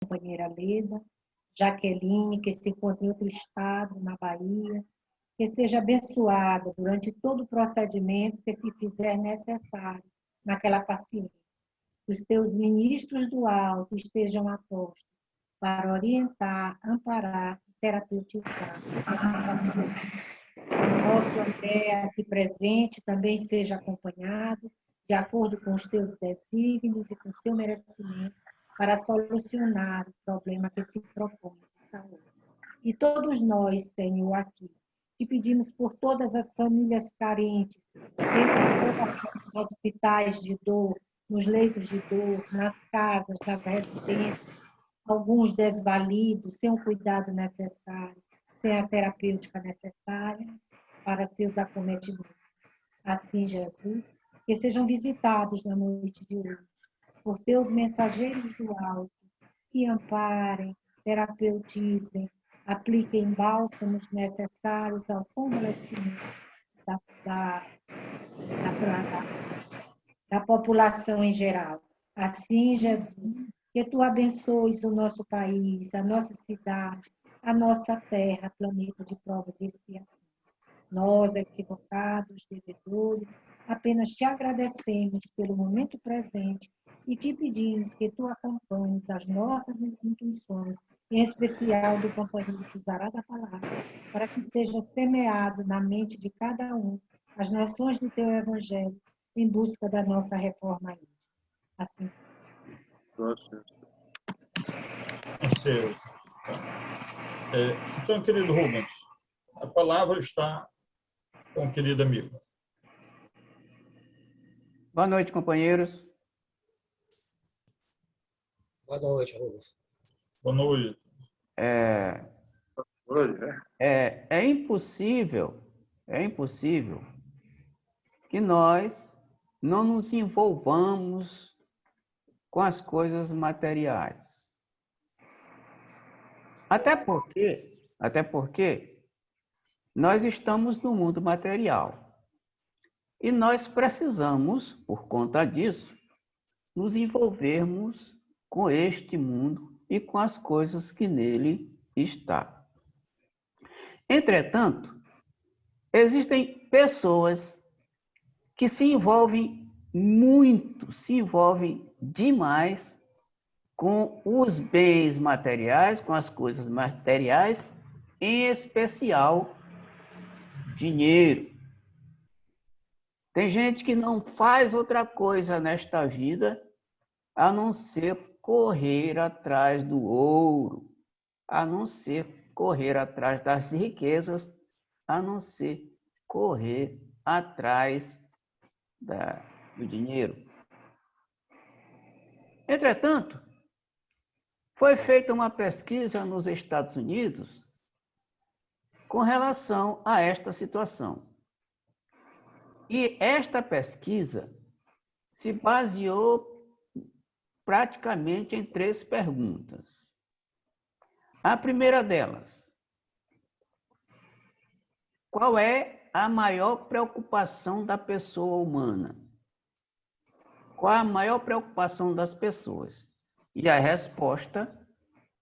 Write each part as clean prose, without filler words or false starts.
companheira Leda, Jaqueline, que se encontra em outro estado, na Bahia, que seja abençoada durante todo o procedimento que se fizer necessário naquela paciente. Que os teus ministros do alto estejam a postos para orientar, amparar e terapeutizar essa paciente. O nosso André aqui presente também seja acompanhado de acordo com os teus desígnios e com o seu merecimento para solucionar o problema que se propõe de saúde. E todos nós, Senhor, aqui, te pedimos por todas as famílias carentes, dentro dos hospitais de dor, nos leitos de dor, nas casas, nas residências, alguns desvalidos, sem o cuidado necessário, sem a terapêutica necessária para seus acometimentos. Assim, Jesus, que sejam visitados na noite de hoje por teus mensageiros do alto, que amparem, terapeutizem, apliquem bálsamos necessários ao convalescimento da, da, da população em geral. Assim, Jesus, que tu abençoes o nosso país, a nossa cidade, a nossa terra, planeta de provas e expiações. Nós, equivocados, devedores, apenas te agradecemos pelo momento presente e te pedimos que tu acompanhes as nossas intuições, em especial do companheiro que usará da palavra, para que seja semeado na mente de cada um as noções do teu evangelho em busca da nossa reforma íntima. Assim seja. Então, querido Rubens, a palavra está com o querido amigo. Boa noite, companheiros. Boa noite, Rubens. Boa noite. É impossível que nós não nos envolvamos com as coisas materiais. Até porque nós estamos no mundo material. E nós precisamos, por conta disso, nos envolvermos com este mundo e com as coisas que nele está. Entretanto, existem pessoas que se envolvem muito, se envolvem demais com os bens materiais, com as coisas materiais, em especial dinheiro. Tem gente que não faz outra coisa nesta vida a não ser correr atrás do ouro, a não ser correr atrás das riquezas, a não ser correr atrás do dinheiro. Entretanto, foi feita uma pesquisa nos Estados Unidos com relação a esta situação. E esta pesquisa se baseou praticamente em 3 perguntas. A primeira delas: qual é a maior preocupação da pessoa humana? Qual é a maior preocupação das pessoas? E a resposta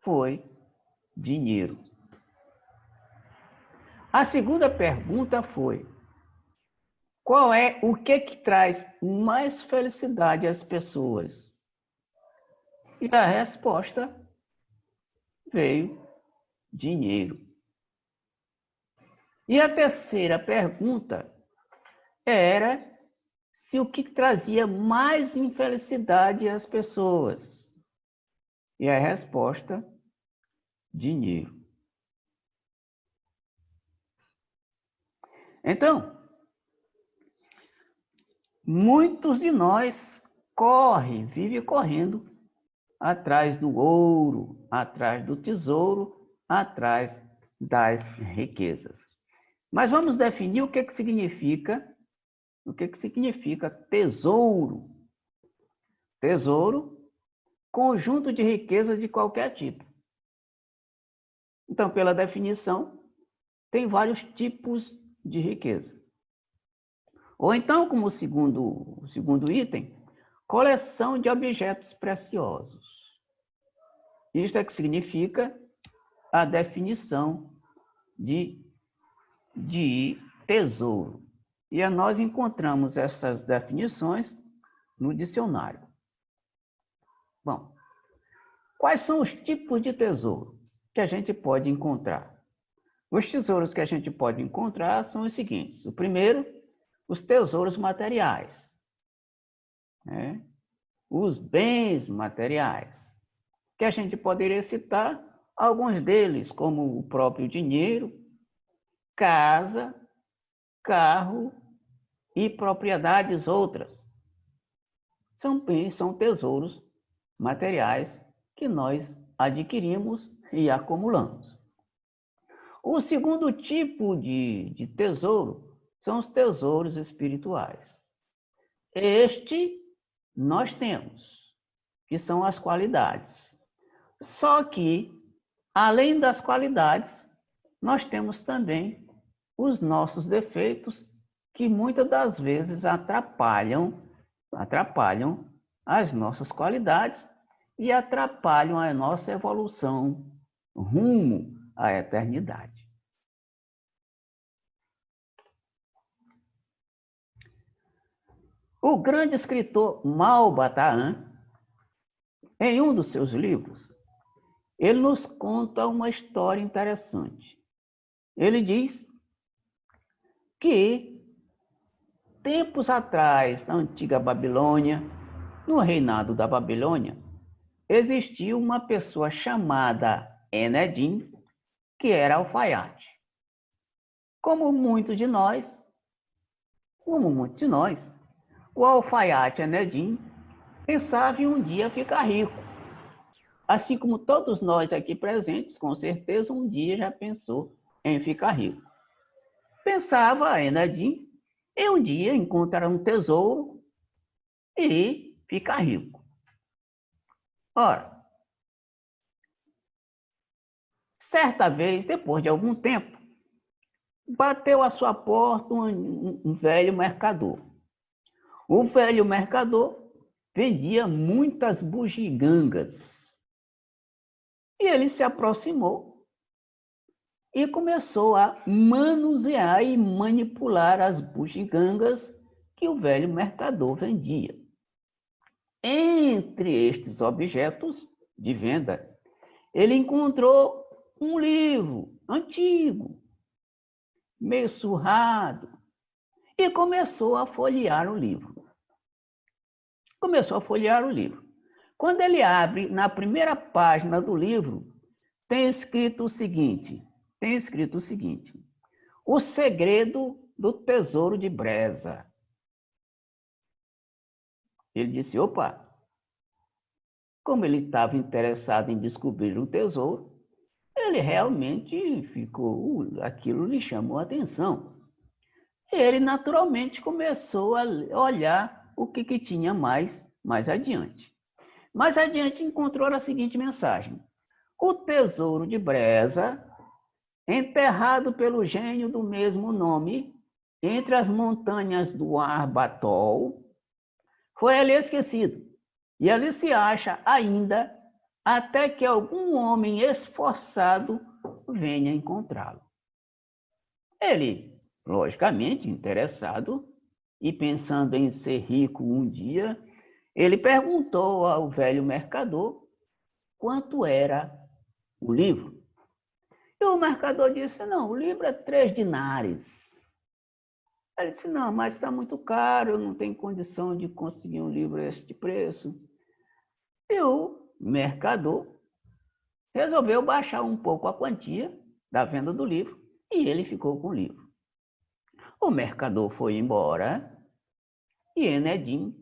foi dinheiro. A segunda pergunta foi: o que traz mais felicidade às pessoas? E a resposta veio dinheiro. E a terceira pergunta era se o que trazia mais infelicidade às pessoas. E a resposta, dinheiro. Então, muitos de nós vivem correndo atrás do ouro, atrás do tesouro, atrás das riquezas. Mas vamos definir o que significa tesouro. Tesouro, conjunto de riqueza de qualquer tipo. Então, pela definição, tem vários tipos de riqueza. Ou então, como segundo item, coleção de objetos preciosos. Isto é que significa a definição de tesouro. E nós encontramos essas definições no dicionário. Bom, quais são os tipos de tesouro que a gente pode encontrar? Os tesouros que a gente pode encontrar são os seguintes. O primeiro, os tesouros materiais, né? Os bens materiais, que a gente poderia citar alguns deles, como o próprio dinheiro, casa, carro e propriedades outras. São tesouros materiais que nós adquirimos e acumulamos. O segundo tipo de tesouro são os tesouros espirituais. Este nós temos, que são as qualidades. Só que, além das qualidades, nós temos também os nossos defeitos, que muitas das vezes atrapalham as nossas qualidades e atrapalham a nossa evolução rumo à eternidade. O grande escritor Malba-Tahan, em um dos seus livros, ele nos conta uma história interessante. Ele diz que, tempos atrás, na antiga Babilônia, no reinado da Babilônia, existia uma pessoa chamada Enedim, que era alfaiate. Como muitos de nós, o alfaiate Enedim pensava em um dia ficar rico. Assim como todos nós aqui presentes, com certeza, um dia já pensou em ficar rico. Pensava Enedim em um dia encontrar um tesouro e ficar rico. Ora, certa vez, depois de algum tempo, bateu à sua porta um velho mercador. O velho mercador vendia muitas bugigangas. E ele se aproximou e começou a manusear e manipular as bugigangas que o velho mercador vendia. Entre estes objetos de venda, ele encontrou um livro antigo, meio surrado, e começou a folhear o livro. Quando ele abre, na primeira página do livro, tem escrito o seguinte: O segredo do tesouro de Breza. Ele disse, opa, como ele estava interessado em descobrir o tesouro, ele realmente aquilo lhe chamou a atenção. Ele naturalmente começou a olhar o que tinha mais adiante. Mais adiante encontrou a seguinte mensagem: o tesouro de Breza, enterrado pelo gênio do mesmo nome, entre as montanhas do Arbatol, foi ali esquecido. E ali se acha ainda, até que algum homem esforçado venha encontrá-lo. Ele, logicamente, interessado e pensando em ser rico um dia, ele perguntou ao velho mercador quanto era o livro. E o mercador disse, não, o livro é 3 dinares. Ele disse, não, mas está muito caro, eu não tenho condição de conseguir um livro a este preço. E o mercador resolveu baixar um pouco a quantia da venda do livro e ele ficou com o livro. O mercador foi embora e Enedim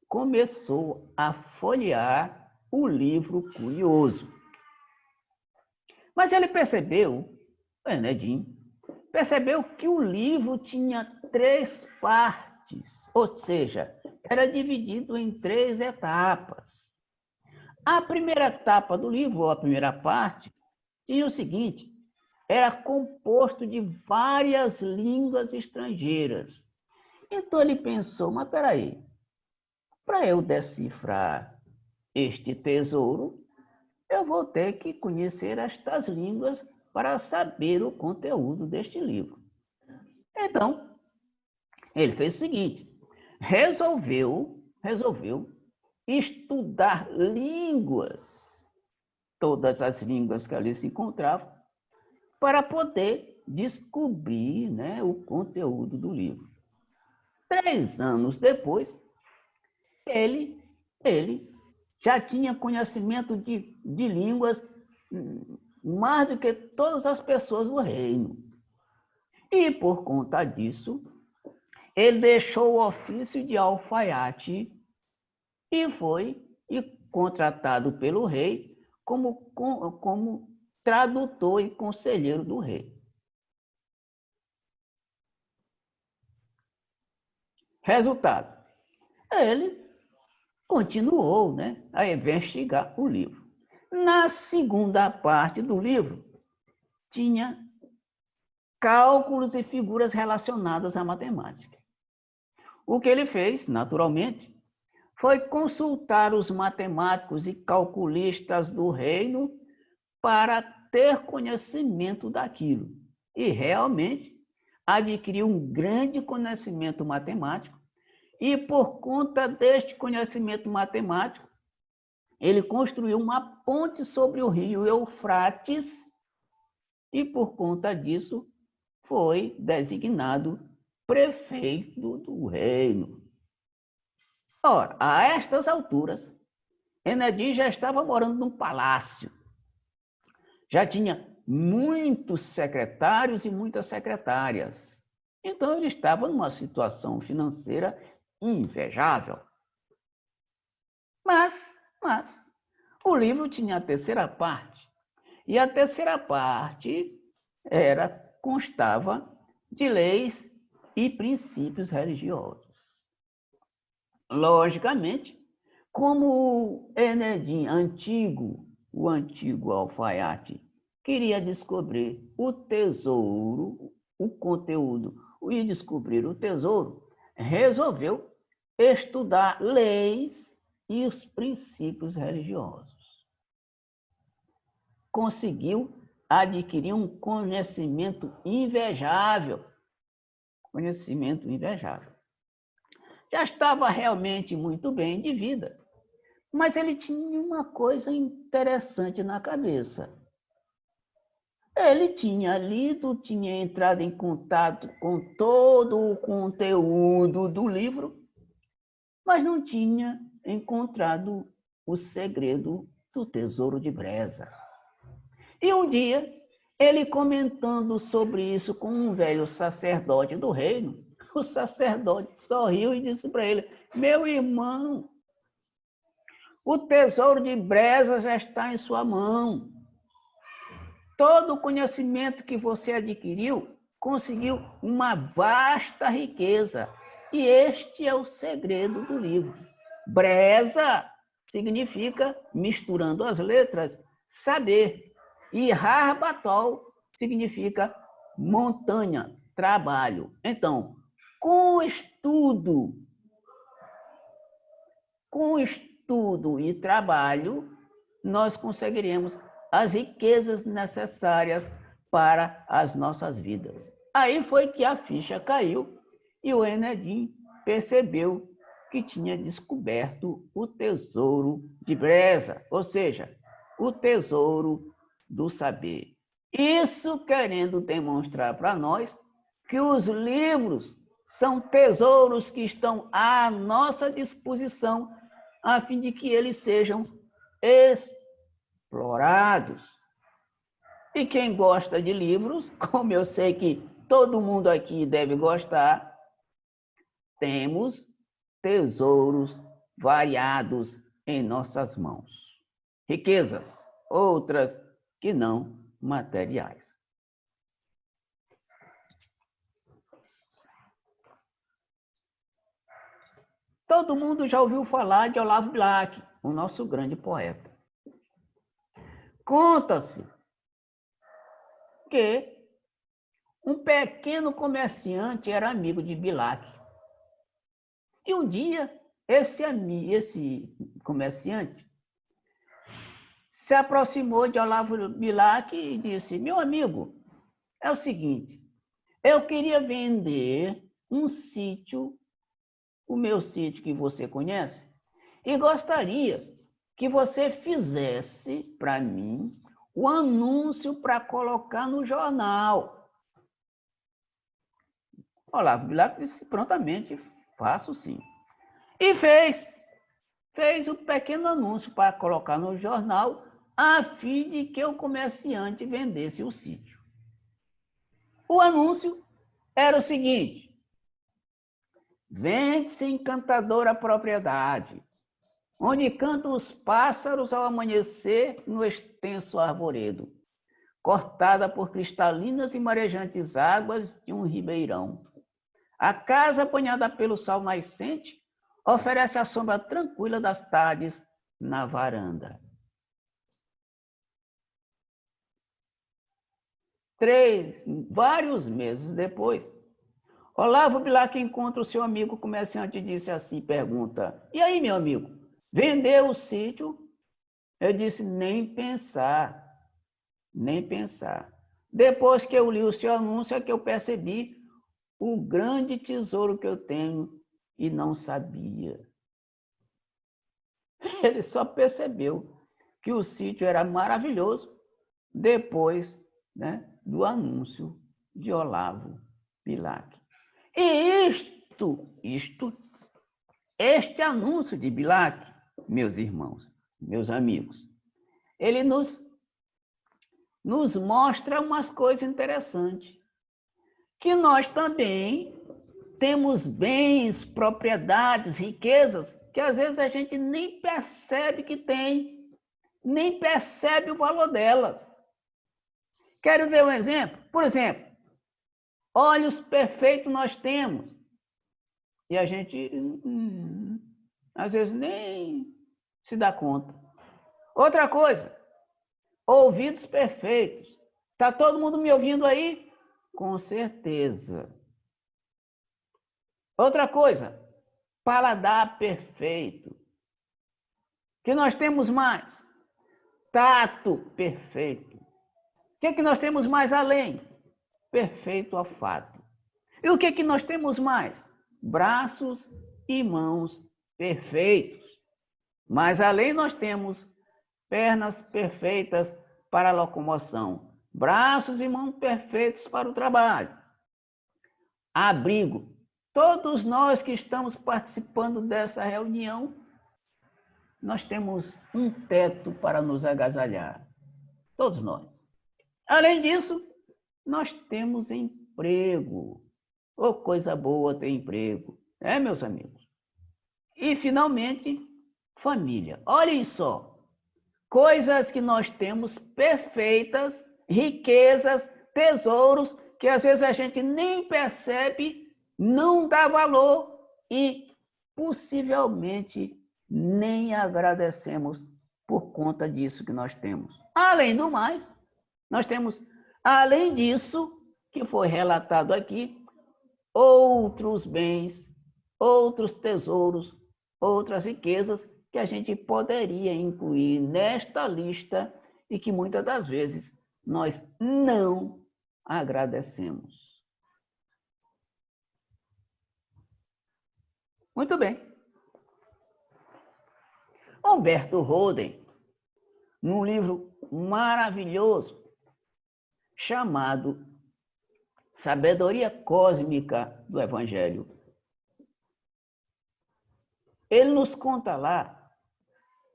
começou a folhear o livro curioso. Mas ele Enedim percebeu que o livro tinha 3 partes, ou seja, era dividido em 3 etapas. A primeira etapa do livro, ou a primeira parte, tinha o seguinte: era composto de várias línguas estrangeiras. Então ele pensou, mas peraí, para eu decifrar este tesouro, eu vou ter que conhecer estas línguas para saber o conteúdo deste livro. Então, ele fez o seguinte, resolveu estudar línguas, todas as línguas que ali se encontravam, para poder descobrir, né, o conteúdo do livro. 3 anos depois, ele já tinha conhecimento de línguas mais do que todas as pessoas do reino. E, por conta disso, ele deixou o ofício de alfaiate e foi contratado pelo rei como tradutor e conselheiro do rei. Resultado, ele continuou, né, a investigar o livro. Na segunda parte do livro, tinha cálculos e figuras relacionadas à matemática. O que ele fez, naturalmente, foi consultar os matemáticos e calculistas do reino para ter conhecimento daquilo. E realmente adquiriu um grande conhecimento matemático. E por conta deste conhecimento matemático, ele construiu uma ponte sobre o rio Eufrates e por conta disso foi designado prefeito do reino. Ora, a estas alturas, Enedim já estava morando num palácio. Já tinha muitos secretários e muitas secretárias. Então, ele estava numa situação financeira invejável. Mas, o livro tinha a terceira parte. E a terceira parte constava de leis e princípios religiosos. Logicamente, como Enedim o antigo alfaiate, queria descobrir o tesouro, o conteúdo, e descobrir o tesouro, resolveu estudar leis e os princípios religiosos. Conseguiu adquirir um conhecimento invejável. Já estava realmente muito bem de vida, mas ele tinha uma coisa interessante na cabeça. Ele tinha lido, tinha entrado em contato com todo o conteúdo do livro, mas não tinha encontrado o segredo do tesouro de Breza. E um dia, ele comentando sobre isso com um velho sacerdote do reino, o sacerdote sorriu e disse para ele: meu irmão, o tesouro de Breza já está em sua mão. Todo o conhecimento que você adquiriu conseguiu uma vasta riqueza. E este é o segredo do livro. Breza significa, misturando as letras, saber. E Harbatol significa montanha, trabalho. Então, com estudo e trabalho, nós conseguiremos as riquezas necessárias para as nossas vidas. Aí foi que a ficha caiu e o Enedim percebeu que tinha descoberto o tesouro de Breza, ou seja, o tesouro do saber. Isso querendo demonstrar para nós que os livros são tesouros que estão à nossa disposição a fim de que eles sejam explorados. E quem gosta de livros, como eu sei que todo mundo aqui deve gostar, temos tesouros variados em nossas mãos. Riquezas, outras que não materiais. Todo mundo já ouviu falar de Olavo Bilac, o nosso grande poeta. Conta-se que um pequeno comerciante era amigo de Bilac. E um dia, esse comerciante se aproximou de Olavo Bilac e disse: meu amigo, é o seguinte, eu queria vender um sítio, o meu sítio que você conhece, e gostaria que você fizesse para mim o anúncio para colocar no jornal. Olavo Bilac disse prontamente: faço sim. E fez o pequeno anúncio para colocar no jornal, a fim de que o comerciante vendesse o sítio. O anúncio era o seguinte: vende-se encantadora propriedade, onde cantam os pássaros ao amanhecer no extenso arvoredo, cortada por cristalinas e marejantes águas de um ribeirão. A casa, banhada pelo sol nascente, oferece a sombra tranquila das tardes na varanda. Vários meses depois, Olavo Bilac encontra o seu amigo comerciante e disse assim, pergunta: e aí, meu amigo, vendeu o sítio? Eu disse: nem pensar, nem pensar. Depois que eu li o seu anúncio é que eu percebi o grande tesouro que eu tenho e não sabia. Ele só percebeu que o sítio era maravilhoso depois, né, do anúncio de Olavo Bilac. E este anúncio de Bilac, meus irmãos, meus amigos, ele nos mostra umas coisas interessantes, que nós também temos bens, propriedades, riquezas, que às vezes a gente nem percebe que tem, nem percebe o valor delas. Quero ver um exemplo? Por exemplo, olhos perfeitos nós temos, e a gente, às vezes, nem se dá conta. Outra coisa, ouvidos perfeitos. Está todo mundo me ouvindo aí? Com certeza. Outra coisa, paladar perfeito. O que nós temos mais? Tato perfeito. O que nós temos mais além? Perfeito olfato. E o que nós temos mais? Braços e mãos perfeitos. Mas além nós temos pernas perfeitas para a locomoção, braços e mãos perfeitos para o trabalho. Abrigo. Todos nós que estamos participando dessa reunião, nós temos um teto para nos agasalhar. Todos nós. Além disso, nós temos emprego. Oh, coisa boa ter emprego. É, meus amigos? E, finalmente, família. Olhem só. Coisas que nós temos perfeitas, riquezas, tesouros, que às vezes a gente nem percebe, não dá valor e possivelmente nem agradecemos por conta disso que nós temos. Além do mais, nós temos, além disso, que foi relatado aqui, outros bens, outros tesouros, outras riquezas que a gente poderia incluir nesta lista e que muitas das vezes nós não agradecemos. Muito bem. Humberto Roden, num livro maravilhoso chamado Sabedoria Cósmica do Evangelho, ele nos conta lá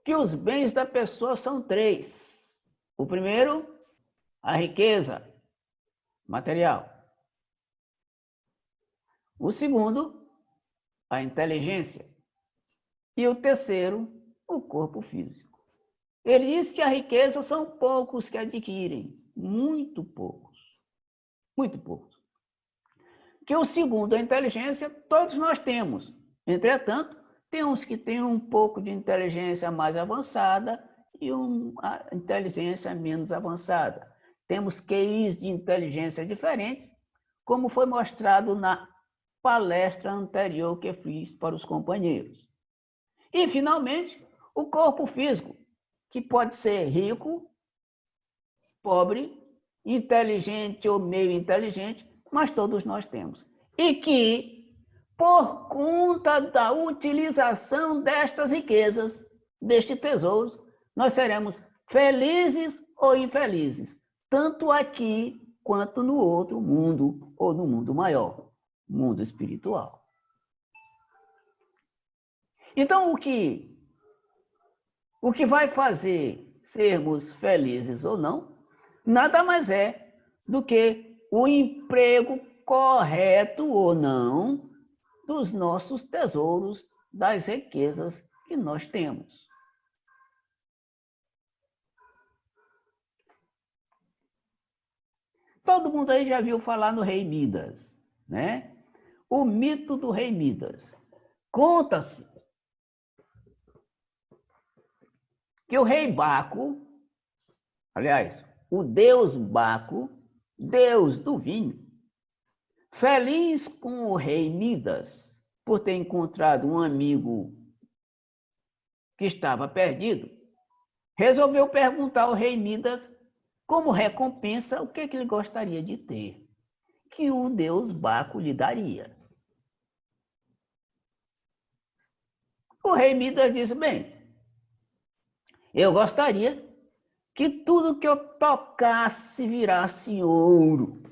que os bens da pessoa são três. O primeiro, a riqueza material. O segundo, a inteligência. E o terceiro, o corpo físico. Ele diz que a riqueza são poucos que adquirem, muito poucos. Muito poucos. Que o segundo, a inteligência, todos nós temos. Entretanto, tem uns que têm um pouco de inteligência mais avançada e uma inteligência menos avançada. Temos QIs de inteligência diferentes, como foi mostrado na palestra anterior que fiz para os companheiros. E, finalmente, o corpo físico. que pode ser rico, pobre, inteligente ou meio inteligente, mas todos nós temos. E que, por conta da utilização destas riquezas, deste tesouro, nós seremos felizes ou infelizes, tanto aqui quanto no outro mundo, ou no mundo maior, mundo espiritual. Então, o que vai fazer sermos felizes ou não, nada mais é do que o emprego correto ou não dos nossos tesouros, das riquezas que nós temos. Todo mundo aí já viu falar no rei Midas, né? O mito do rei Midas. Conta-se que o rei Baco, aliás, o deus Baco, deus do vinho, feliz com o rei Midas por ter encontrado um amigo que estava perdido, resolveu perguntar ao rei Midas, como recompensa, o que ele gostaria de ter, que o deus Baco lhe daria. O rei Midas disse, bem, eu gostaria que tudo que eu tocasse virasse ouro.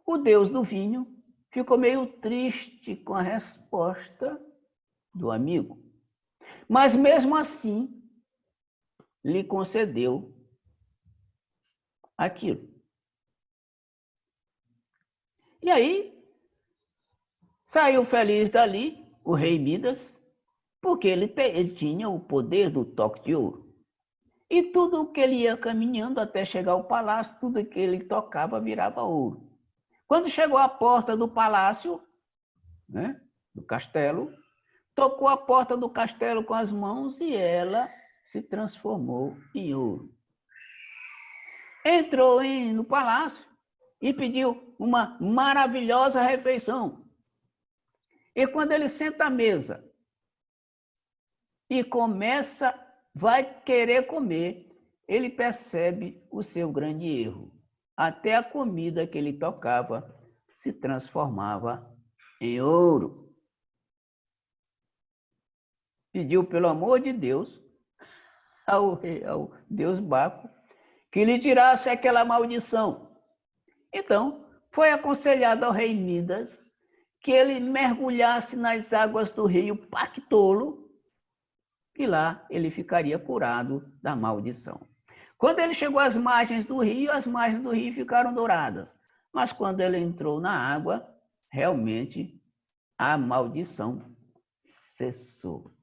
O deus do vinho ficou meio triste com a resposta do amigo, mas mesmo assim lhe concedeu aquilo. E aí, saiu feliz dali o rei Midas, porque ele tinha o poder do toque de ouro. E tudo que ele ia caminhando até chegar ao palácio, tudo que ele tocava virava ouro. Quando chegou à porta do palácio, né, do castelo, tocou a porta do castelo com as mãos e ela se transformou em ouro. Entrou no palácio e pediu uma maravilhosa refeição. E quando ele senta à mesa e vai querer comer, ele percebe o seu grande erro. Até a comida que ele tocava se transformava em ouro. Pediu, pelo amor de Deus, ao deus Baco, que lhe tirasse aquela maldição. Então, foi aconselhado ao rei Midas que ele mergulhasse nas águas do rio Pactolo, e lá ele ficaria curado da maldição. Quando ele chegou às margens do rio, as margens do rio ficaram douradas. Mas quando ele entrou na água, realmente a maldição cessou.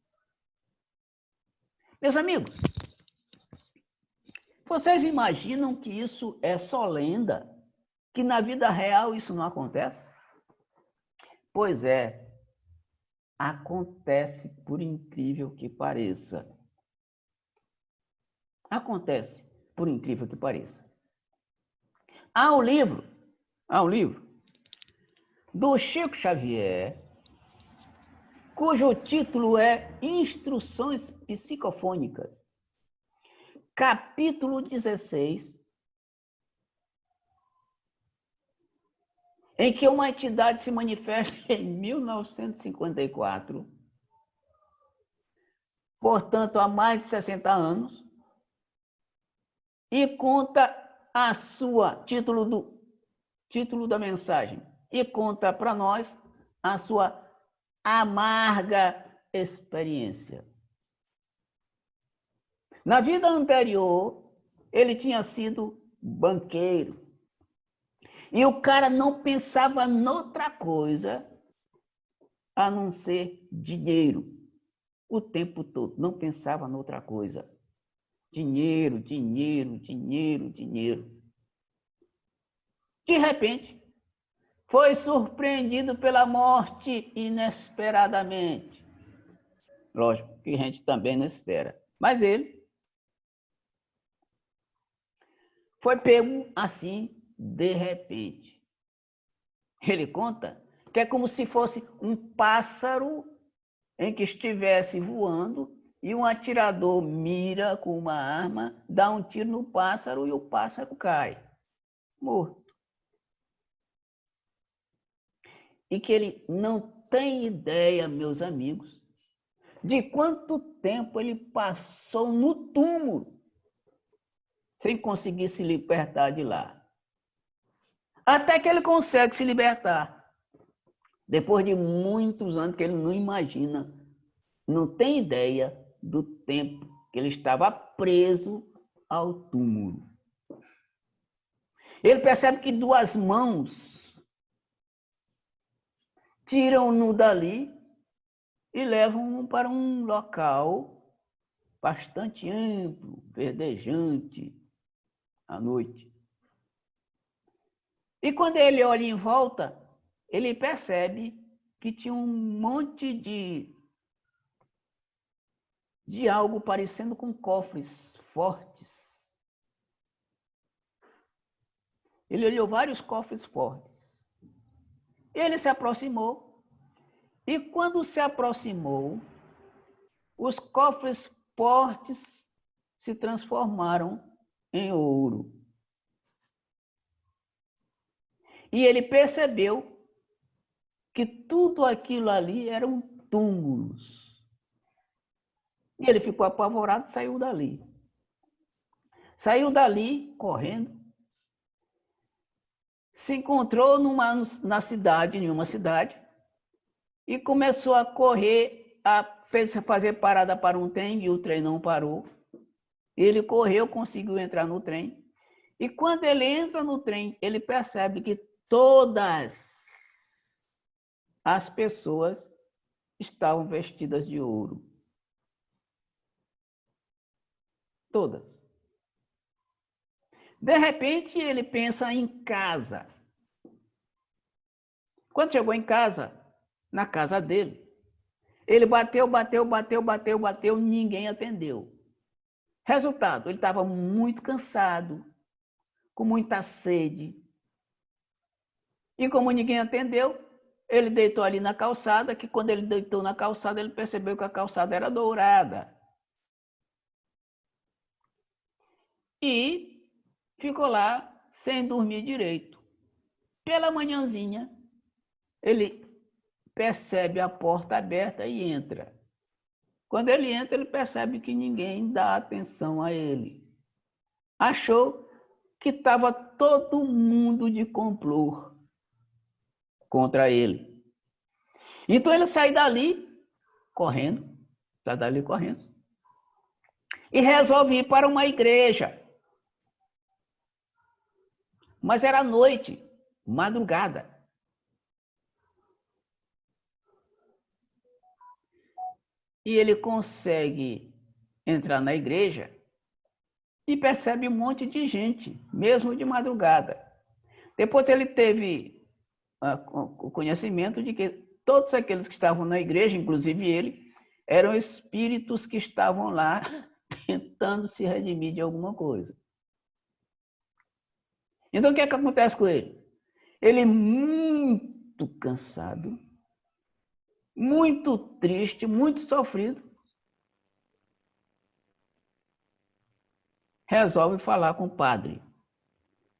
Meus amigos, vocês imaginam que isso é só lenda? Que na vida real isso não acontece? Pois é, acontece, por incrível que pareça. Acontece, por incrível que pareça. Há um livro do Chico Xavier, cujo título é Instruções Psicofônicas, capítulo 16, em que uma entidade se manifesta em 1954, portanto, há mais de 60 anos, e conta a sua, título da mensagem, e conta para nós a sua amarga experiência. Na vida anterior, ele tinha sido banqueiro. E o cara não pensava noutra coisa a não ser dinheiro. O tempo todo, não pensava noutra coisa. Dinheiro, dinheiro, dinheiro, dinheiro. De repente, foi surpreendido pela morte inesperadamente. Lógico que a gente também não espera. Mas ele foi pego assim, de repente. Ele conta que é como se fosse um pássaro em que estivesse voando e um atirador mira com uma arma, dá um tiro no pássaro e o pássaro cai, morto. E que ele não tem ideia, meus amigos, de quanto tempo ele passou no túmulo sem conseguir se libertar de lá. Até que ele consegue se libertar. Depois de muitos anos que ele não imagina, não tem ideia do tempo que ele estava preso ao túmulo. Ele percebe que duas mãos tiram-no dali e levam-no para um local bastante amplo, verdejante, à noite. E quando ele olha em volta, ele percebe que tinha um monte de algo parecendo com cofres fortes. Ele olhou vários cofres fortes. Ele se aproximou e quando se aproximou, os cofres fortes se transformaram em ouro. E ele percebeu que tudo aquilo ali eram túmulos. E ele ficou apavorado e saiu dali. Saiu dali, correndo. Se encontrou na cidade, em uma cidade, e começou a correr, fez fazer parada para um trem, e o trem não parou. Ele correu, conseguiu entrar no trem. E quando ele entra no trem, ele percebe que todas as pessoas estavam vestidas de ouro. Todas. De repente, ele pensa em casa. Quando chegou em casa, na casa dele, ele bateu, ninguém atendeu. Resultado, ele estava muito cansado, com muita sede. E como ninguém atendeu, ele deitou ali na calçada, que quando ele deitou na calçada, ele percebeu que a calçada era dourada. E ficou lá sem dormir direito. Pela manhãzinha, ele percebe a porta aberta e entra. Quando ele entra, ele percebe que ninguém dá atenção a ele. Achou que estava todo mundo de complô contra ele. Então ele sai dali correndo, e resolve ir para uma igreja. Mas era noite, madrugada. E ele consegue entrar na igreja e percebe um monte de gente, mesmo de madrugada. Depois ele teve o conhecimento de que todos aqueles que estavam na igreja, inclusive ele, eram espíritos que estavam lá tentando se redimir de alguma coisa. Então, o que é que acontece com ele? Ele, muito cansado, muito triste, muito sofrido, resolve falar com o padre.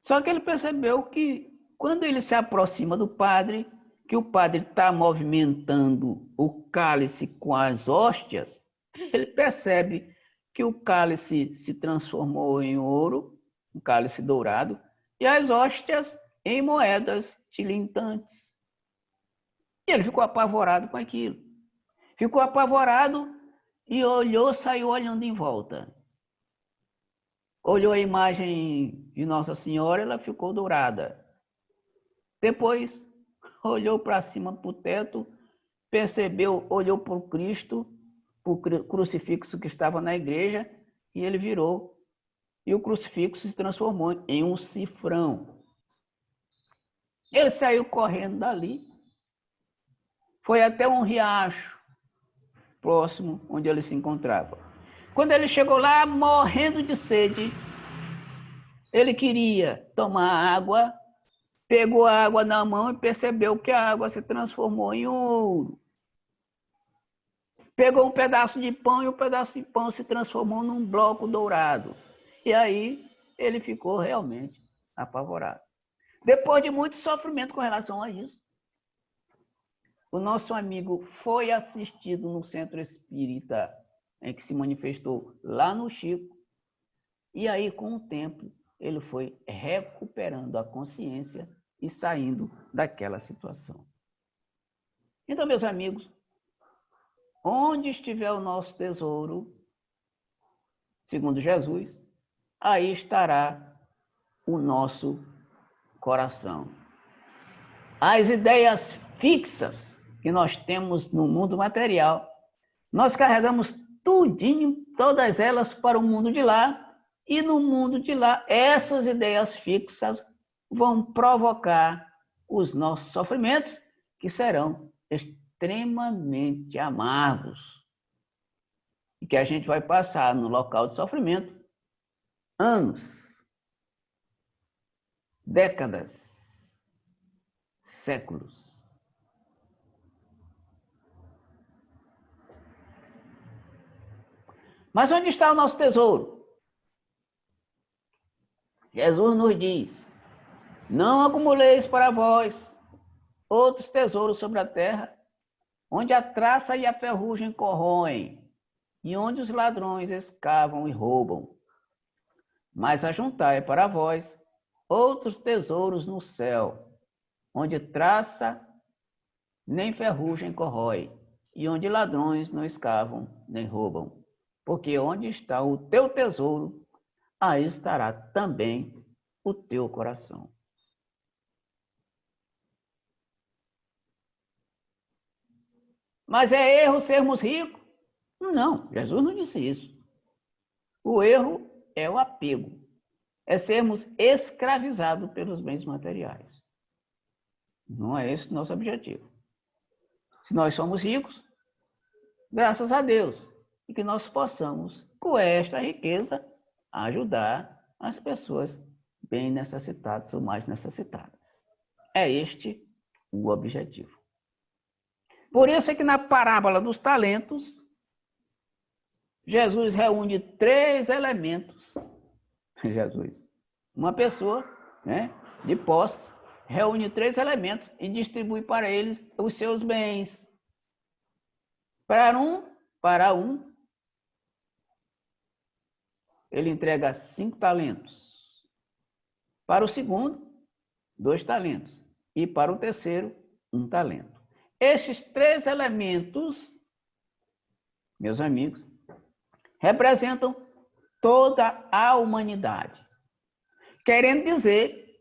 Só que ele percebeu que, quando ele se aproxima do padre, que o padre está movimentando o cálice com as hóstias, ele percebe que o cálice se transformou em ouro, um cálice dourado, e as hóstias em moedas tilintantes. E ele ficou apavorado com aquilo. Ficou apavorado e olhou, saiu olhando em volta. Olhou a imagem de Nossa Senhora, ela ficou dourada. Depois, olhou para cima, para o teto, percebeu, olhou para o Cristo, para o crucifixo que estava na igreja, e ele virou. E o crucifixo se transformou em um cifrão. Ele saiu correndo dali, foi até um riacho próximo onde ele se encontrava. Quando ele chegou lá, morrendo de sede, ele queria tomar água, pegou a água na mão e percebeu que a água se transformou em ouro. Pegou um pedaço de pão e o pedaço de pão se transformou num bloco dourado. E aí ele ficou realmente apavorado. Depois de muito sofrimento com relação a isso, o nosso amigo foi assistido no centro espírita em que se manifestou lá no Chico. E aí, com o tempo, ele foi recuperando a consciência e saindo daquela situação. Então, meus amigos, onde estiver o nosso tesouro, segundo Jesus, aí estará o nosso coração. As ideias fixas que nós temos no mundo material, nós carregamos tudinho, todas elas para o mundo de lá, e no mundo de lá, essas ideias fixas vão provocar os nossos sofrimentos, que serão extremamente amargos. E que a gente vai passar no local de sofrimento anos, décadas, séculos. Mas onde está o nosso tesouro? Jesus nos diz: não acumuleis para vós outros tesouros sobre a terra, onde a traça e a ferrugem corroem, e onde os ladrões escavam e roubam. Mas ajuntai para vós outros tesouros no céu, onde traça nem ferrugem corrói, e onde ladrões não escavam nem roubam. Porque onde está o teu tesouro, aí estará também o teu coração. Mas é erro sermos ricos? Não, Jesus não disse isso. O erro é o apego, é sermos escravizados pelos bens materiais. Não é esse o nosso objetivo. Se nós somos ricos, graças a Deus, e que nós possamos, com esta riqueza, ajudar as pessoas bem necessitadas ou mais necessitadas. É este o objetivo. Por isso é que na parábola dos talentos, Jesus reúne 3 elementos. Uma pessoa, né, de posse, reúne 3 elementos e distribui para eles os seus bens. Para um, ele entrega 5 talentos. Para o segundo, 2 talentos. E para o terceiro, 1 talento. Esses 3 elementos, meus amigos, representam toda a humanidade. Querendo dizer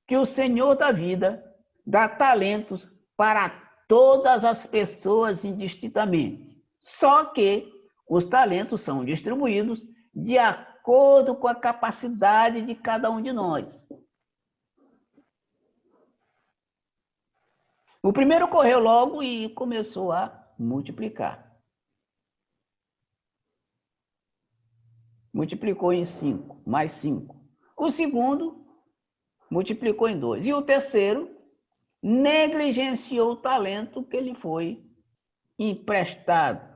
que o Senhor da vida dá talentos para todas as pessoas indistintamente. Só que os talentos são distribuídos de acordo com a capacidade de cada um de nós. O primeiro correu logo e começou a multiplicar. Multiplicou em 5, mais 5. O segundo multiplicou em 2. E o terceiro negligenciou o talento que lhe foi emprestado.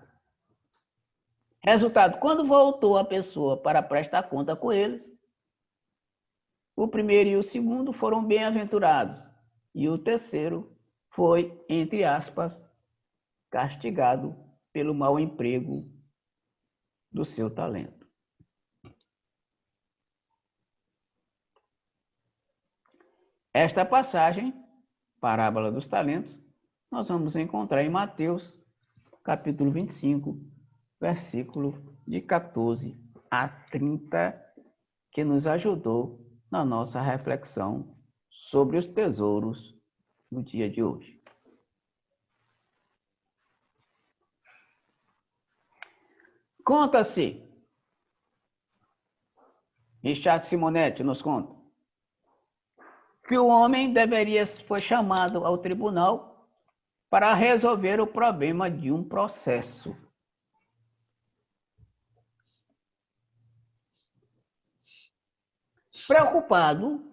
Resultado, quando voltou a pessoa para prestar conta com eles, o primeiro e o segundo foram bem-aventurados. E o terceiro foi, entre aspas, castigado pelo mau emprego do seu talento. Esta passagem, parábola dos talentos, nós vamos encontrar em Mateus, capítulo 25, versículo de 14 a 30, que nos ajudou na nossa reflexão sobre os tesouros no dia de hoje. Conta-se, Richard Simonetti nos conta, que o homem foi chamado ao tribunal para resolver o problema de um processo. Preocupado,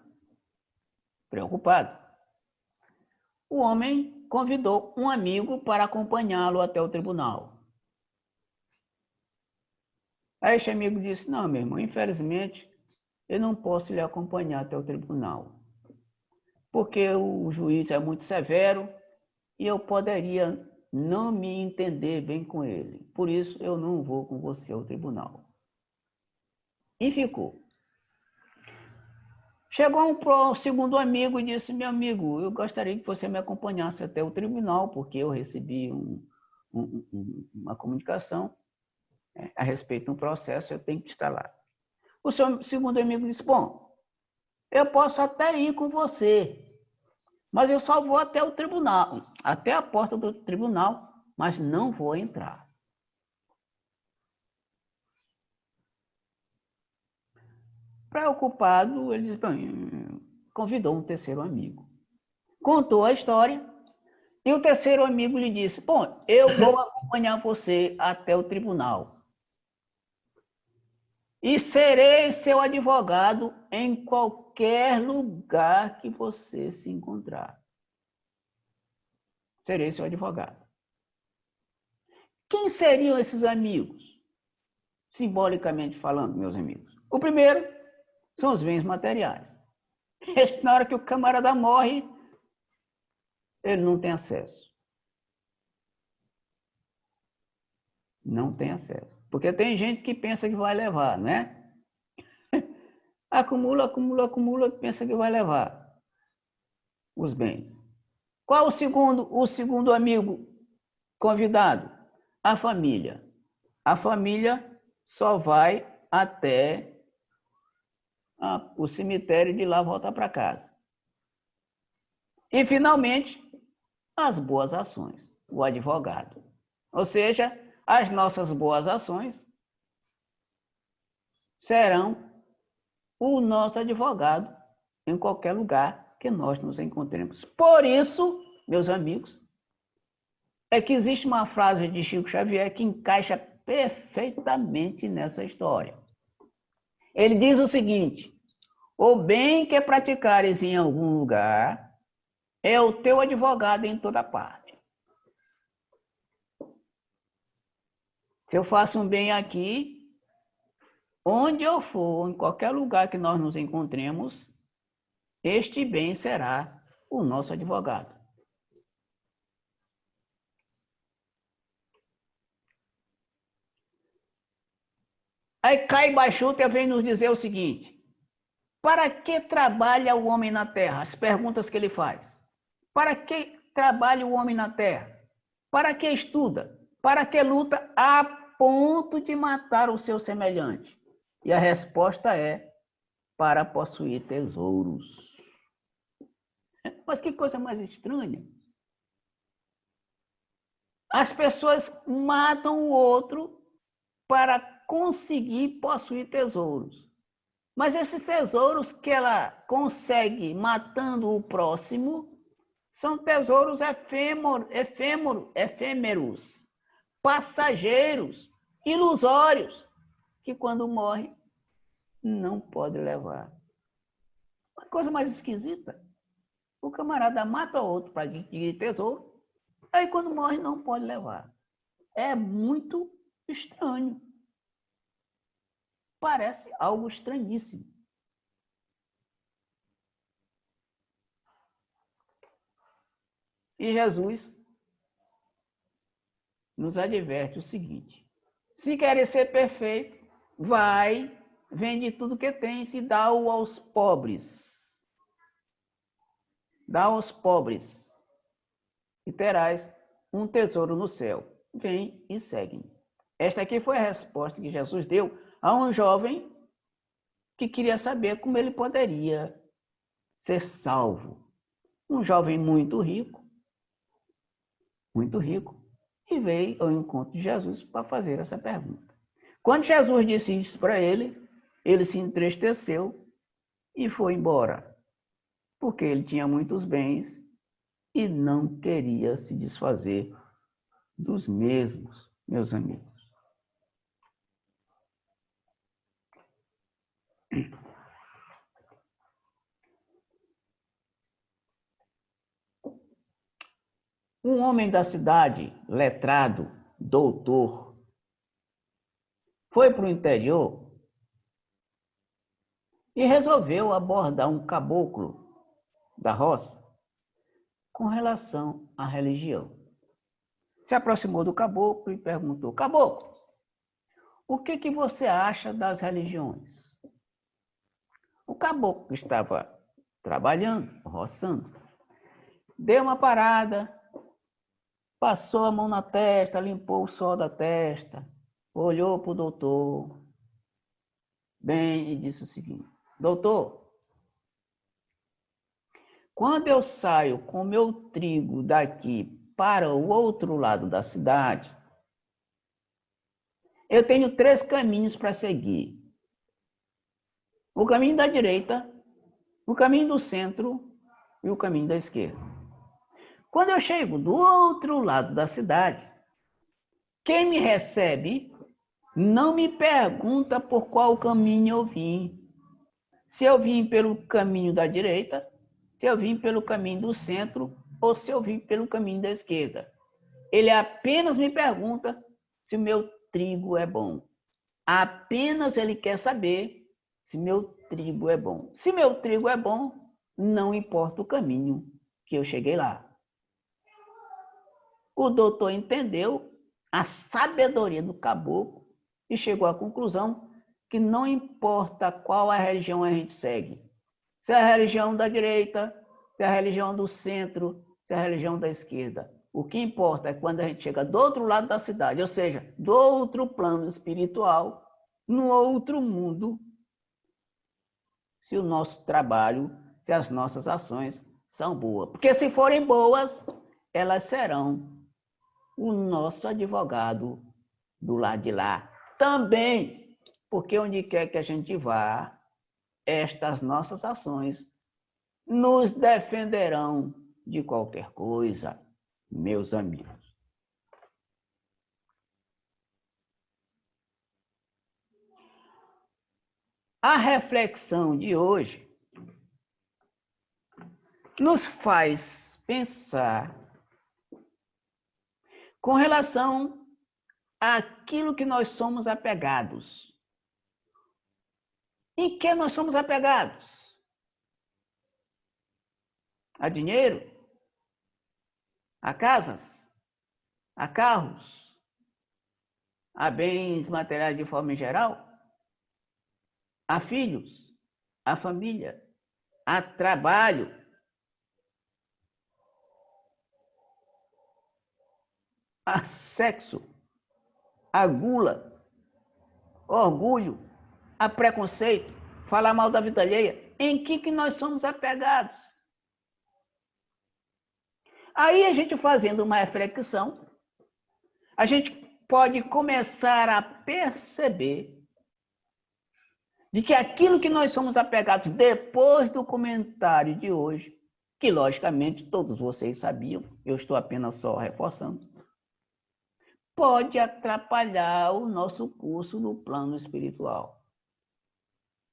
o homem convidou um amigo para acompanhá-lo até o tribunal. Aí este amigo disse, não, meu irmão, infelizmente, eu não posso lhe acompanhar até o tribunal, porque o juiz é muito severo e eu poderia não me entender bem com ele. Por isso, eu não vou com você ao tribunal. E ficou. Chegou um segundo amigo e disse, meu amigo, eu gostaria que você me acompanhasse até o tribunal, porque eu recebi uma comunicação a respeito de um processo, eu tenho que estar lá. O seu segundo amigo disse, bom, eu posso até ir com você, mas eu só vou até o tribunal, até a porta do tribunal, mas não vou entrar. Preocupado, ele convidou um terceiro amigo. Contou a história e o terceiro amigo lhe disse, bom, eu vou acompanhar você até o tribunal e serei seu advogado em qualquer lugar que você se encontrar. Serei seu advogado. Quem seriam esses amigos? Simbolicamente falando, meus amigos. O primeiro são os bens materiais. Na hora que o camarada morre, ele não tem acesso. Não tem acesso. Porque tem gente que pensa que vai levar, né? Acumula, acumula, acumula, pensa que vai levar os bens. Qual o segundo amigo convidado? A família. A família só vai até o cemitério e de lá volta para casa. E, finalmente, as boas ações, o advogado. Ou seja, as nossas boas ações serão o nosso advogado em qualquer lugar que nós nos encontremos. Por isso, meus amigos, é que existe uma frase de Chico Xavier que encaixa perfeitamente nessa história. Ele diz o seguinte, o bem que praticares em algum lugar é o teu advogado em toda parte. Se eu faço um bem aqui, onde eu for, em qualquer lugar que nós nos encontremos, este bem será o nosso advogado. Aí Cai Baixuta vem nos dizer o seguinte, para que trabalha o homem na terra? As perguntas que ele faz. Para que trabalha o homem na terra? Para que estuda? Para que luta a ponto de matar o seu semelhante? E a resposta é para possuir tesouros. Mas que coisa mais estranha. As pessoas matam o outro para conseguir possuir tesouros. Mas esses tesouros que ela consegue matando o próximo são tesouros efêmeros, passageiros, ilusórios, que quando morre não pode levar. Uma coisa mais esquisita. O camarada mata o outro para adquirir tesouro, aí quando morre não pode levar. É muito estranho. Parece algo estranhíssimo. E Jesus nos adverte o seguinte, se queres ser perfeito, vai, vende tudo que tens e dá-o aos pobres. Dá aos pobres e terás um tesouro no céu. Vem e segue-me. Esta aqui foi a resposta que Jesus deu a um jovem que queria saber como ele poderia ser salvo. Um jovem muito rico, e veio ao encontro de Jesus para fazer essa pergunta. Quando Jesus disse isso para ele, ele se entristeceu e foi embora, porque ele tinha muitos bens e não queria se desfazer dos mesmos, meus amigos. Um homem da cidade, letrado, doutor, foi para o interior e resolveu abordar um caboclo da roça com relação à religião. Se aproximou do caboclo e perguntou: caboclo, o que você acha das religiões? O caboclo estava trabalhando, roçando, deu uma parada, passou a mão na testa, limpou o suor da testa, olhou para o doutor bem e disse o seguinte: doutor, quando eu saio com meu trigo daqui para o outro lado da cidade, eu tenho 3 caminhos para seguir. O caminho da direita, o caminho do centro e o caminho da esquerda. Quando eu chego do outro lado da cidade, quem me recebe não me pergunta por qual caminho eu vim. Se eu vim pelo caminho da direita, se eu vim pelo caminho do centro ou se eu vim pelo caminho da esquerda. Ele apenas me pergunta se o meu trigo é bom. Apenas ele quer saber se meu trigo é bom. Se meu trigo é bom, não importa o caminho que eu cheguei lá. O doutor entendeu a sabedoria do caboclo e chegou à conclusão que não importa qual a religião a gente segue. Se é a religião da direita, se é a religião do centro, se é a religião da esquerda. O que importa é quando a gente chega do outro lado da cidade, ou seja, do outro plano espiritual, no outro mundo, se o nosso trabalho, se as nossas ações são boas. Porque se forem boas, elas serão o nosso advogado do lado de lá. Também, porque onde quer que a gente vá, estas nossas ações nos defenderão de qualquer coisa, meus amigos. A reflexão de hoje nos faz pensar com relação àquilo que nós somos apegados. Em que nós somos apegados? A dinheiro? A casas? A carros? A bens materiais de forma em geral? A filhos? A família? A trabalho? A sexo? A gula? Orgulho? A preconceito? Falar mal da vida alheia? Em que nós somos apegados? Aí a gente fazendo uma reflexão, a gente pode começar a perceber de que aquilo que nós somos apegados depois do comentário de hoje, que logicamente todos vocês sabiam, eu estou apenas só reforçando, pode atrapalhar o nosso curso no plano espiritual.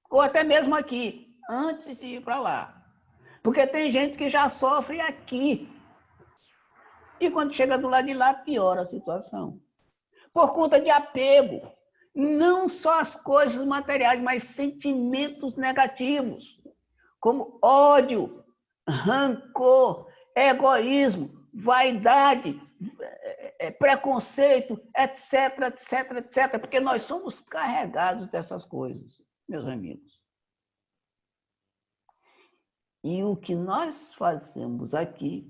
Ou até mesmo aqui, antes de ir para lá. Porque tem gente que já sofre aqui. E quando chega do lado de lá, piora a situação. Por conta de apego. Não só as coisas materiais, mas sentimentos negativos. Como ódio, rancor, egoísmo, vaidade, preconceito, etc, etc, etc. Porque nós somos carregados dessas coisas, meus amigos. E o que nós fazemos aqui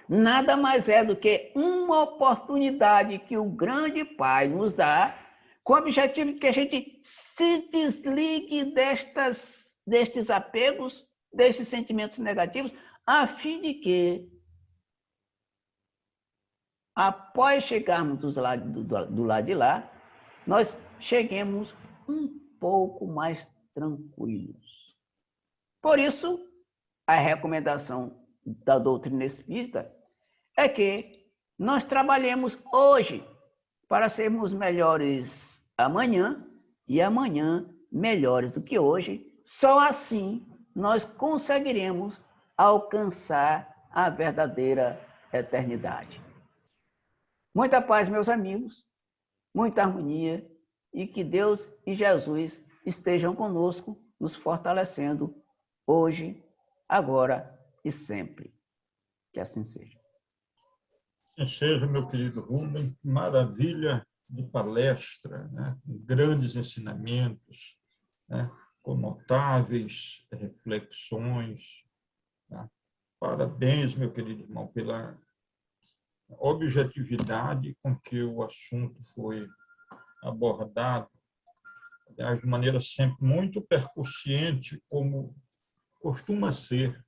nada mais é do que uma oportunidade que o grande Pai nos dá, com o objetivo de que a gente se desligue destes apegos, destes sentimentos negativos, a fim de que, após chegarmos do lado de lá, nós cheguemos um pouco mais tranquilos. Por isso, a recomendação da doutrina espírita é que nós trabalhemos hoje para sermos melhores amanhã e amanhã melhores do que hoje. Só assim nós conseguiremos alcançar a verdadeira eternidade. Muita paz, meus amigos, muita harmonia e que Deus e Jesus estejam conosco, nos fortalecendo hoje, agora e sempre. Que assim seja. Assim seja, meu querido Rubem, maravilha de palestra, né? Com grandes ensinamentos, né? Com notáveis reflexões. Tá? Parabéns, meu querido irmão, pela objetividade com que o assunto foi abordado, aliás, de maneira sempre muito percussiente, como costuma ser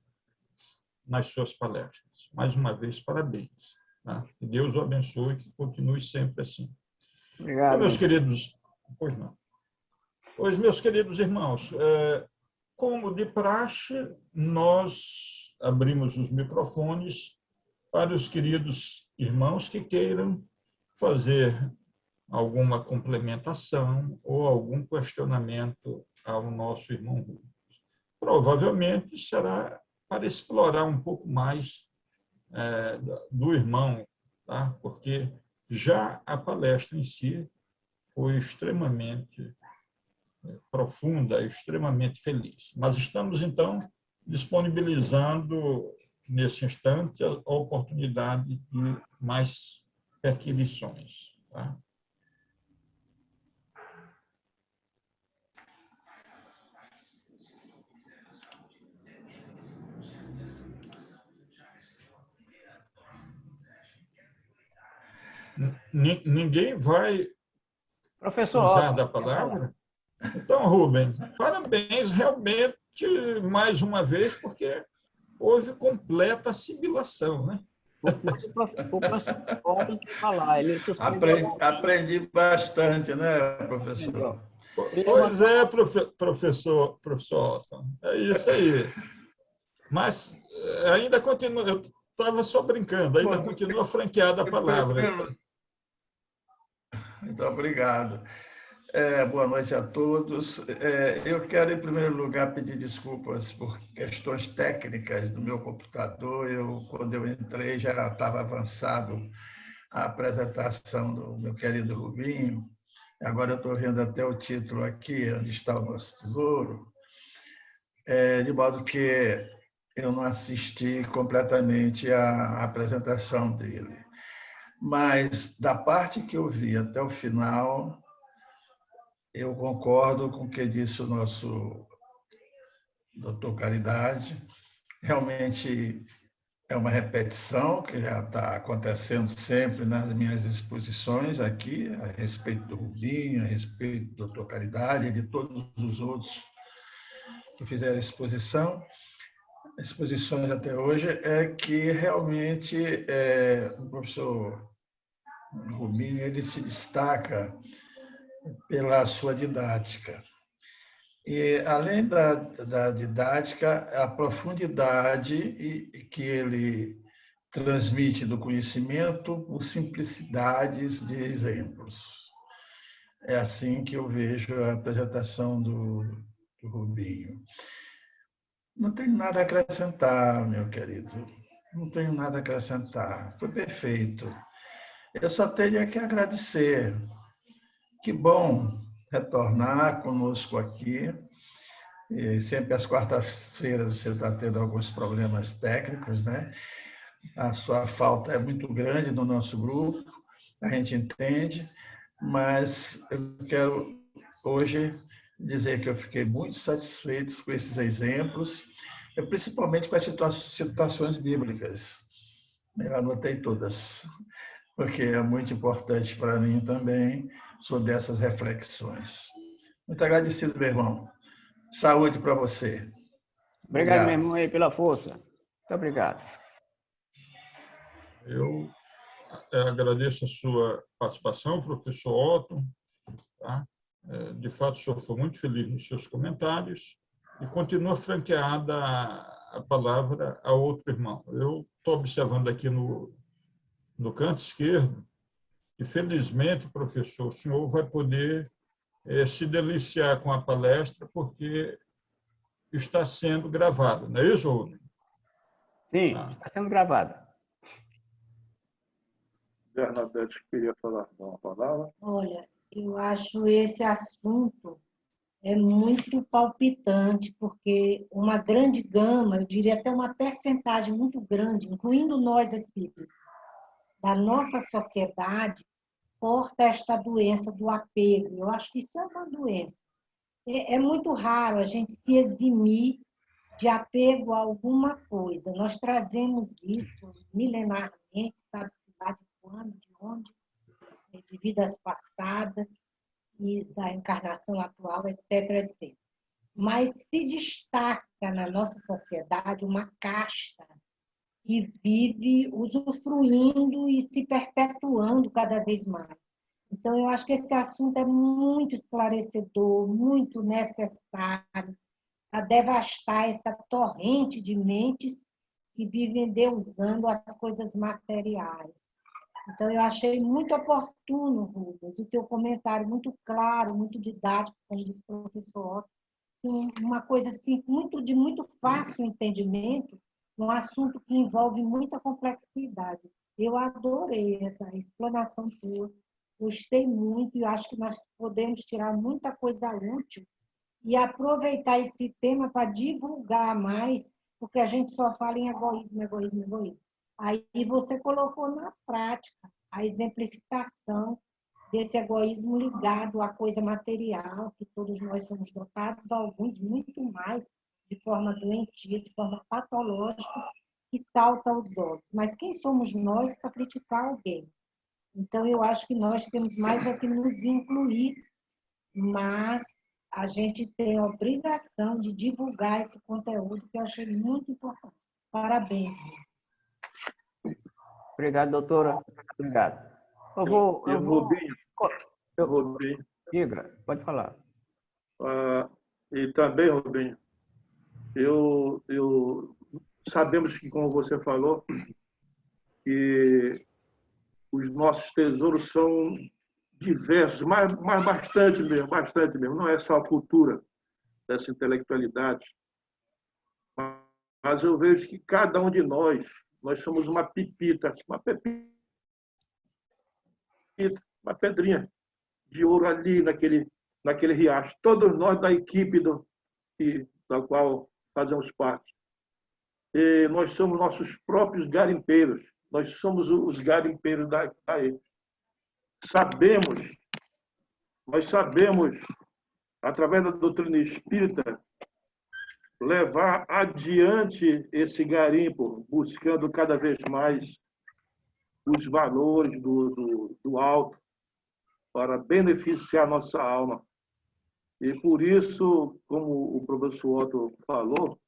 nas suas palestras. Mais uma vez, parabéns. Tá? Que Deus o abençoe e que continue sempre assim. Obrigado, Então, meus queridos, pois não. Pois, meus queridos irmãos, como de praxe, nós abrimos os microfones para os queridos irmãos que queiram fazer alguma complementação ou algum questionamento ao nosso irmão Rubens. Provavelmente será para explorar um pouco mais do irmão, tá? Porque já a palestra em si foi extremamente profunda, extremamente feliz. Mas estamos, então, disponibilizando, nesse instante, a oportunidade de mais perquisições. Tá? Ninguém vai professor usar Otto, da palavra? Então, Rubem, parabéns realmente mais uma vez, porque houve completa assimilação, né? o professor Otto falar, ele suspendeu. Aprendi bastante, né, professor? Pois é, professor Otto. É isso aí. Mas ainda continua, eu estava só brincando, ainda continua franqueada a palavra. Muito obrigado. Boa noite a todos. Eu quero, em primeiro lugar, pedir desculpas por questões técnicas do meu computador. Quando eu entrei, já estava avançado a apresentação do meu querido Rubinho. Agora eu estou vendo até o título aqui, onde está o nosso tesouro, de modo que eu não assisti completamente à apresentação dele. Mas, da parte que eu vi até o final, eu concordo com o que disse o nosso doutor Caridade. Realmente é uma repetição que já está acontecendo sempre nas minhas exposições aqui, a respeito do Rubinho, a respeito do doutor Caridade e de todos os outros que fizeram exposições até hoje, é que realmente o professor Rubinho ele se destaca pela sua didática. E, além da didática, a profundidade que ele transmite do conhecimento por simplicidades de exemplos. É assim que eu vejo a apresentação do Rubinho. Não tenho nada a acrescentar, meu querido. Não tenho nada a acrescentar. Foi perfeito. Eu só tenho que agradecer. Que bom retornar conosco aqui. E sempre às quartas-feiras você está tendo alguns problemas técnicos, né? A sua falta é muito grande no nosso grupo, a gente entende, mas eu quero hoje dizer que eu fiquei muito satisfeito com esses exemplos, principalmente com as situações bíblicas. Eu anotei todas, porque é muito importante para mim também sobre essas reflexões. Muito agradecido, meu irmão. Saúde para você. Obrigado, meu irmão, aí, pela força. Muito obrigado. Eu agradeço a sua participação, professor Otto. Tá? De fato, o senhor foi muito feliz nos seus comentários e continua franqueada a palavra a outro irmão. Eu estou observando aqui no canto esquerdo e, felizmente, professor, o senhor vai poder se deliciar com a palestra, porque está sendo gravado, não é isso, Rubem? Sim, está sendo gravado. Bernadette queria falar uma palavra. Olha, eu acho esse assunto muito palpitante, porque uma grande gama, eu diria até uma percentagem muito grande, incluindo nós espíritos, da nossa sociedade, porta esta doença do apego. Eu acho que isso é uma doença. É muito raro a gente se eximir de apego a alguma coisa. Nós trazemos isso milenarmente, sabe-se lá de quando, de onde, de vidas passadas e da encarnação atual, etc, etc. Mas se destaca na nossa sociedade uma casta que vive usufruindo e se perpetuando cada vez mais. Então, eu acho que esse assunto é muito esclarecedor, muito necessário a devastar essa torrente de mentes que vivem deusando as coisas materiais. Então, eu achei muito oportuno, Rubens, o teu comentário muito claro, muito didático, como disse o professor Otto, uma coisa assim, de muito fácil entendimento, um assunto que envolve muita complexidade. Eu adorei essa explanação tua, gostei muito e acho que nós podemos tirar muita coisa útil e aproveitar esse tema para divulgar mais, porque a gente só fala em egoísmo, egoísmo, egoísmo. Aí você colocou na prática a exemplificação desse egoísmo ligado à coisa material, que todos nós somos dotados, alguns muito mais, de forma doentia, de forma patológica, que salta aos olhos. Mas quem somos nós para criticar alguém? Então, eu acho que nós temos mais é que nos incluir, mas a gente tem a obrigação de divulgar esse conteúdo, que eu achei muito importante. Parabéns, Rubens. Obrigado, doutora. Obrigado. Eu vou... Rubinho, Diga, pode falar. e também, Rubinho, sabemos que, como você falou, que os nossos tesouros são diversos, mas bastante mesmo. Não é só a cultura dessa intelectualidade, mas eu vejo que cada um de nós somos uma pepita, uma pedrinha de ouro ali naquele riacho. Todos nós da equipe da qual fazemos parte. E nós somos nossos próprios garimpeiros. Nós somos os garimpeiros daí. Nós sabemos, através da doutrina espírita, levar adiante esse garimpo, buscando cada vez mais os valores do alto para beneficiar a nossa alma. E por isso, como o professor Otto falou,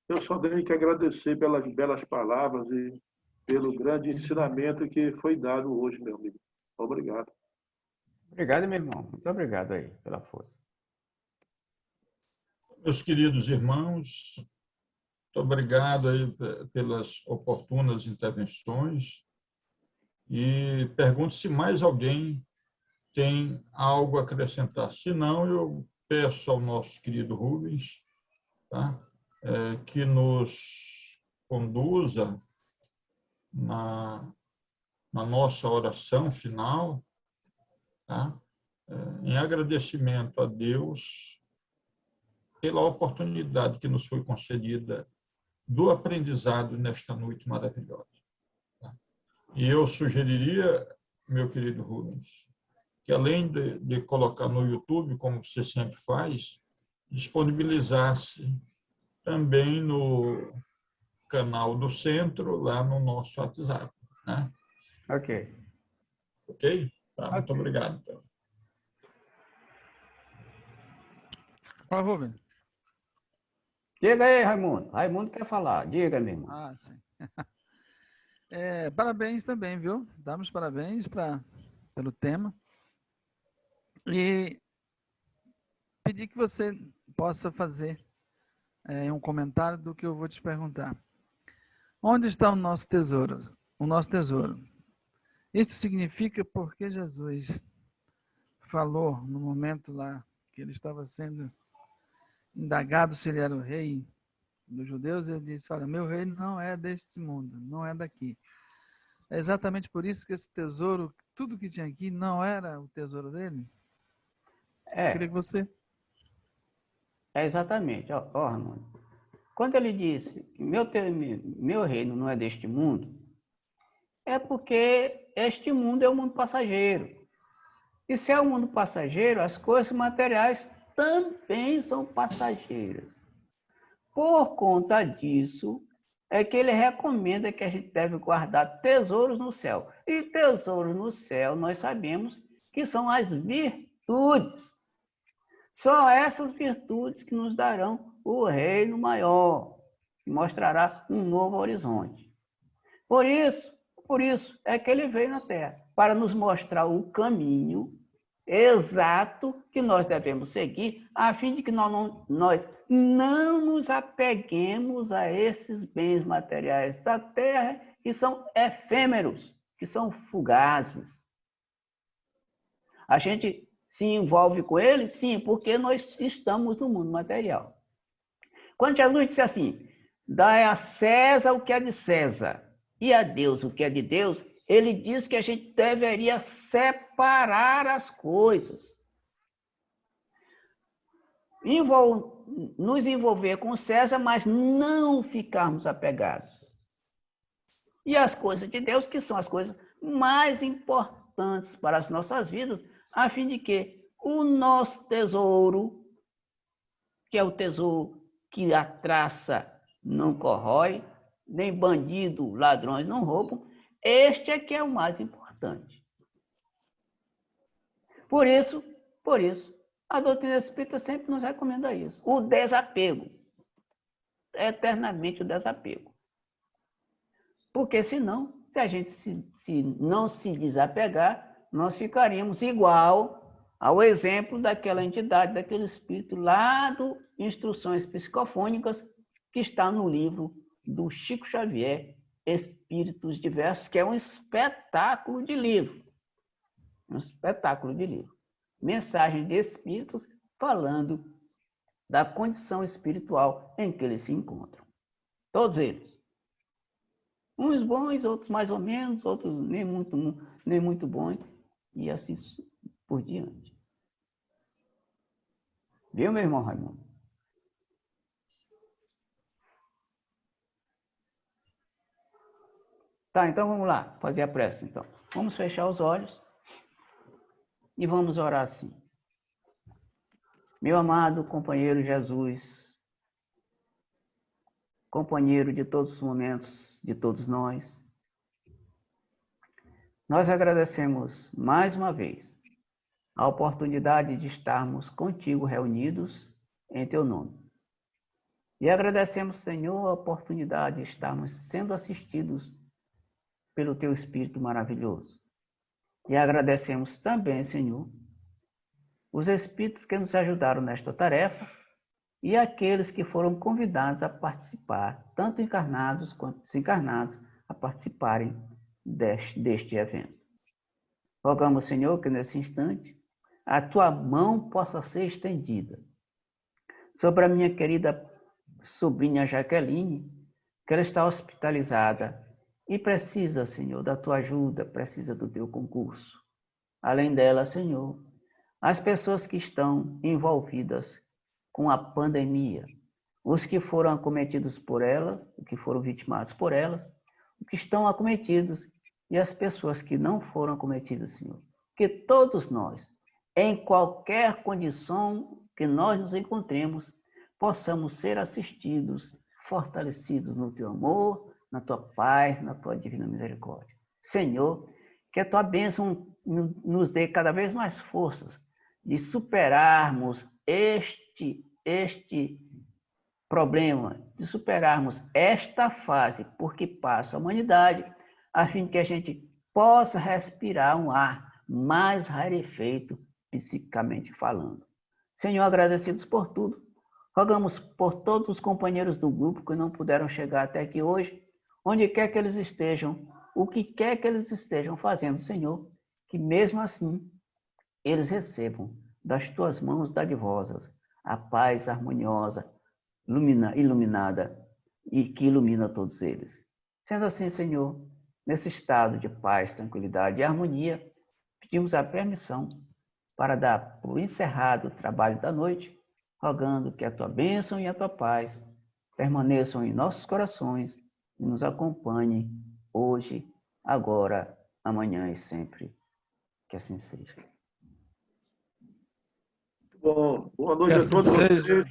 eu só tenho que agradecer pelas belas palavras e pelo grande ensinamento que foi dado hoje, meu amigo. Obrigado. Obrigado, meu irmão. Muito obrigado aí pela força. Meus queridos irmãos, muito obrigado aí pelas oportunas intervenções e pergunto se mais alguém tem algo a acrescentar. Se não, eu peço ao nosso querido Rubens, tá? Que nos conduza na nossa oração final, tá? Em agradecimento a Deus pela oportunidade que nos foi concedida do aprendizado nesta noite maravilhosa. Tá? E eu sugeriria, meu querido Rubens, que além de colocar no YouTube, como você sempre faz, disponibilizasse também no canal do Centro, lá no nosso WhatsApp. Né? Ok. Ok? Tá, Ok. muito obrigado. Então. Fala, Rubens. Diga aí, Raimundo. Raimundo quer falar. Diga, meu irmão. Ah, sim. Parabéns também, viu? Damos parabéns pelo tema. E pedir que você possa fazer um comentário do que eu vou te perguntar. Onde está o nosso tesouro? O nosso tesouro. Isso significa porque Jesus falou no momento lá que ele estava sendo indagado se ele era o rei dos judeus, ele disse, olha, meu reino não é deste mundo, não é daqui. É exatamente por isso que esse tesouro, tudo que tinha aqui, não era o tesouro dele? Eu queria que você... É exatamente. Ó, Armando. Quando ele disse que meu reino não é deste mundo, é porque este mundo é um mundo passageiro. E se é um mundo passageiro, as coisas materiais também são passageiras. Por conta disso, é que ele recomenda que a gente deve guardar tesouros no céu. E tesouros no céu, nós sabemos que são as virtudes. São essas virtudes que nos darão o reino maior, que mostrará um novo horizonte. Por isso é que ele veio na Terra, para nos mostrar o caminho exato que nós devemos seguir, a fim de que nós não nos apeguemos a esses bens materiais da Terra, que são efêmeros, que são fugazes. A gente se envolve com ele, sim, porque nós estamos no mundo material. Quando Jesus disse assim, dai a César o que é de César e a Deus o que é de Deus, ele diz que a gente deveria separar as coisas. Nos envolver com César, mas não ficarmos apegados. E as coisas de Deus, que são as coisas mais importantes para as nossas vidas, a fim de que o nosso tesouro, que é o tesouro que a traça não corrói, nem bandido, ladrões não roubam, este é que é o mais importante. Por isso, a doutrina espírita sempre nos recomenda isso, o desapego, eternamente o desapego. Porque senão, se a gente não se desapegar, nós ficaríamos igual ao exemplo daquela entidade, daquele espírito lá do Instruções Psicofônicas, que está no livro do Chico Xavier, Espíritos Diversos, que é um espetáculo de livro. Um espetáculo de livro. Mensagem de espíritos falando da condição espiritual em que eles se encontram. Todos eles. Uns bons, outros mais ou menos, outros nem muito bons, e assim por diante. Viu, meu irmão Raimundo? Tá, então vamos lá, fazer a prece, então. Vamos fechar os olhos e vamos orar assim. Meu amado companheiro Jesus, companheiro de todos os momentos, de todos nós agradecemos mais uma vez a oportunidade de estarmos contigo reunidos em teu nome. E agradecemos, Senhor, a oportunidade de estarmos sendo assistidos pelo teu Espírito maravilhoso. E agradecemos também, Senhor, os Espíritos que nos ajudaram nesta tarefa e aqueles que foram convidados a participar, tanto encarnados quanto desencarnados, a participarem deste evento. Rogamos, Senhor, que nesse instante a tua mão possa ser estendida sobre a minha querida sobrinha Jaqueline, que ela está hospitalizada e precisa, Senhor, da tua ajuda, precisa do teu concurso. Além dela, Senhor, as pessoas que estão envolvidas com a pandemia, os que foram acometidos por ela, os que foram vitimados por ela, os que estão acometidos e as pessoas que não foram acometidas, Senhor. Que todos nós, em qualquer condição que nós nos encontremos, possamos ser assistidos, fortalecidos no teu amor, na tua paz, na tua divina misericórdia. Senhor, que a tua bênção nos dê cada vez mais forças de superarmos este problema, de superarmos esta fase por que passa a humanidade, a fim que a gente possa respirar um ar mais rarefeito, psicamente falando. Senhor, agradecidos por tudo, rogamos por todos os companheiros do grupo que não puderam chegar até aqui hoje, onde quer que eles estejam, o que quer que eles estejam fazendo, Senhor, que mesmo assim eles recebam das tuas mãos dadivosas a paz harmoniosa, iluminada e que ilumina todos eles. Sendo assim, Senhor, nesse estado de paz, tranquilidade e harmonia, pedimos a permissão para dar por encerrado o trabalho da noite, rogando que a tua bênção e a tua paz permaneçam em nossos corações e nos acompanhem hoje, agora, amanhã e sempre. Que assim seja. Bom, boa Que noite a assim todos seja. vocês.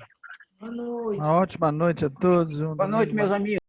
Boa noite. Uma ótima noite a todos. Boa noite, meus amigos.